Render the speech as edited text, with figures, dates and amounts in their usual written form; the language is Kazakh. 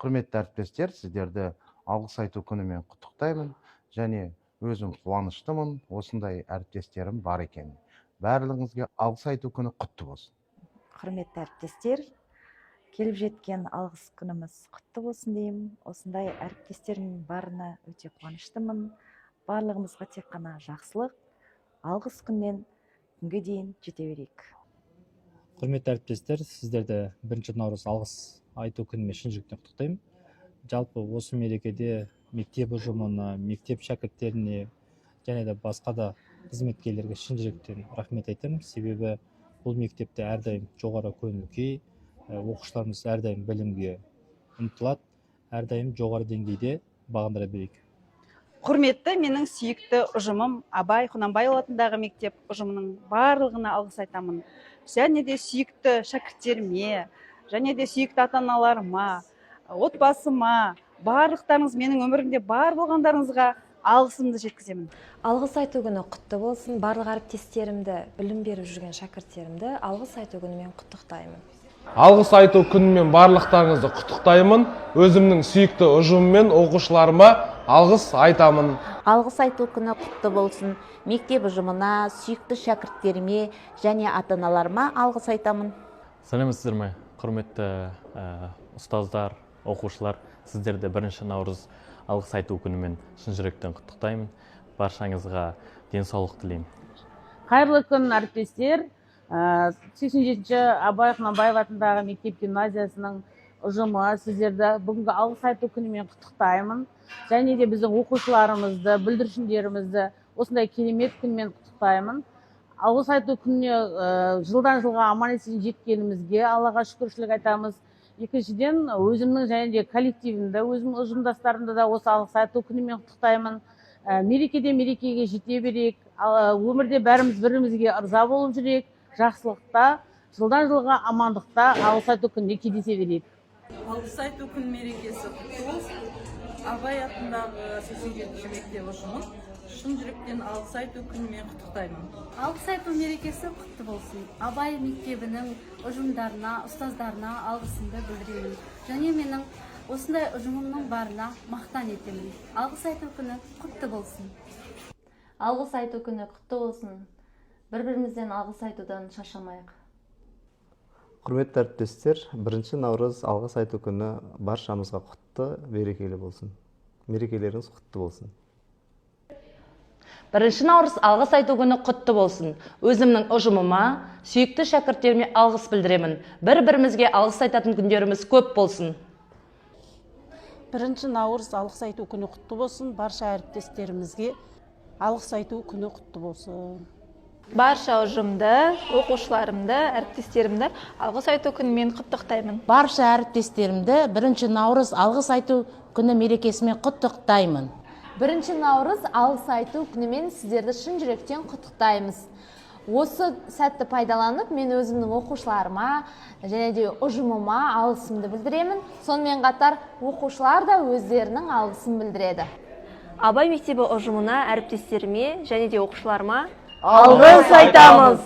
Құрметті әріптестер, сіздерді алғыс айту күнімен құттықтаймын және өзім қуаныштымын, осындай әріптестерім бар екен. Барлығыңызға алғыс айту күні құтты болсын. Құрметті әріптестер, келіп жеткен алғыс күніміз құтты болсын деймін. Осындай әріптестерімнің барына өте қуаныштымын. Барлығымызға тек қана жақсылық, алғыс күннен күнге дейін жете берейік. Құрметті әріптестер, сіздерді 1 наурыз алғыс айту күнімен шын жүректен құттықтаймын. Жалпы осы мерекеде мектеп ұжымына, мектеп шәкірттеріне және де басқа да қызметкерлерге шын жүректен рахмет айтамын. Себебі бұл мектепте әрдайым жоғары көңіл-күй, оқушыларымыз әрдайым білімге ұмтылады, әрдайым жоғары деңгейде бағындыра берейік. Құрметті менің сүйікті ұжымым Абай Құнанбайұлы атындағы мектеп ұжымының барлығына алғыс айтамын. Және де сүйікті шәкірттеріме, және де сүйікті ата-аналарыма, отбасыма, барлықтарыңыз менің өмірімде бар болғандарыңызға алғысымды жеткіземін. Алғыс айту күні құтты болсын. Барлық әріптестерімді, білім беріп жүрген шәкірттерімді алғыс айту күнімен құттықтаймын. Алғыс айту күнімен барлықтарыңызды құттықтаймын. Өзімнің сүйікті ұжымыммен оқушыларыма алғыс айтамын. Алғыс айту күні құтты болсын. Мектеп ұжымына, сүйікті шәкірттеріме және ата-аналарыма алғыс айтамын. Сәлеметсіздер ме, құрметті ұстаздар, оқушылар, сіздерді 1 наурыз алғыс айту күнімен шын жүректен құттықтаймын. Баршаңызға денсаулық тілеймін. Қайырлы күн, әріптестер. 87-ші Абай Құнанбаев атындағы мектеп гимназиясының ұжымы сіздерді бүгінгі алғыс айту күнімен құттықтаймын. Және де біздің оқушыларымызды, бүлдіршіндерімізді осындай керемет күнмен құттықтаймын. Алғыс айту күніне жылдан жылға аман-есен жеткенімізге Аллаға шүкіршілік айтамыз. Екіншіден, өзімнің және де коллективімді, өзімнің ұжымдастарымды да осы алғыс айту күнімен құттықтаймын. Мерекеден мерекеге жете берейік, өмірде бәріміз бірімізге ырза болып жүрейік, жақсылықта, жылдан жылға амандықта алғыс айту күніне кездесе берейік. Алғыс айту күн мерекесі құтты болсын. Абай атындағы 87-ші мектеп ұжымын шын жүректен алғыс айту күнімен құттықтаймын. Алғыс айту мерекесі құтты болсын. Абай мектебінің ұжымдарына, ұстаздарына алғысымды білдіремін. Және менің осындай ұжымымның барына мақтан етемін. Алғыс айту күні құтты болсын. Алғыс айту күні құтты болсын. Бір-бірімізден алғыс айтудан шаршамайық. Құрметті әріптестер, 1 наурыз алғыс айту күні баршамызға құтты, берекелі болсын. Мерекелеріңіз құтты болсын. 1 наурыз алғыс айту күні құтты болсын. Өзімнің ұжымыма, сүйікті шәкірттеріме алғыс білдіремін. Бір-бірімізге алғыс айтатын күндеріміз көп болсын. 1 наурыз алғыс айту күні құтты болсын. Барша әріптестерімізге алғыс айту күні құтты болсын. Барша ұжымды, оқушыларымды, әріптестерімді алғыс айту күнімен құттықтаймын. Барша әріптестерімді 1 наурыз алғыс айту күні мерекесімен құттықтаймын. 1 наурыз алғыс айту күнімен сіздерді шын жүректен құттықтаймыз. Осы сәтті пайдаланып, мен өзімнің оқушыларыма және де ұжымыма алғысымды білдіремін. Сонымен қатар оқушылар да өздерінің алғысын білдіреді. Абай мектебі ұжымына, әріптестеріме және де оқушыларыма алғыс айтамыз.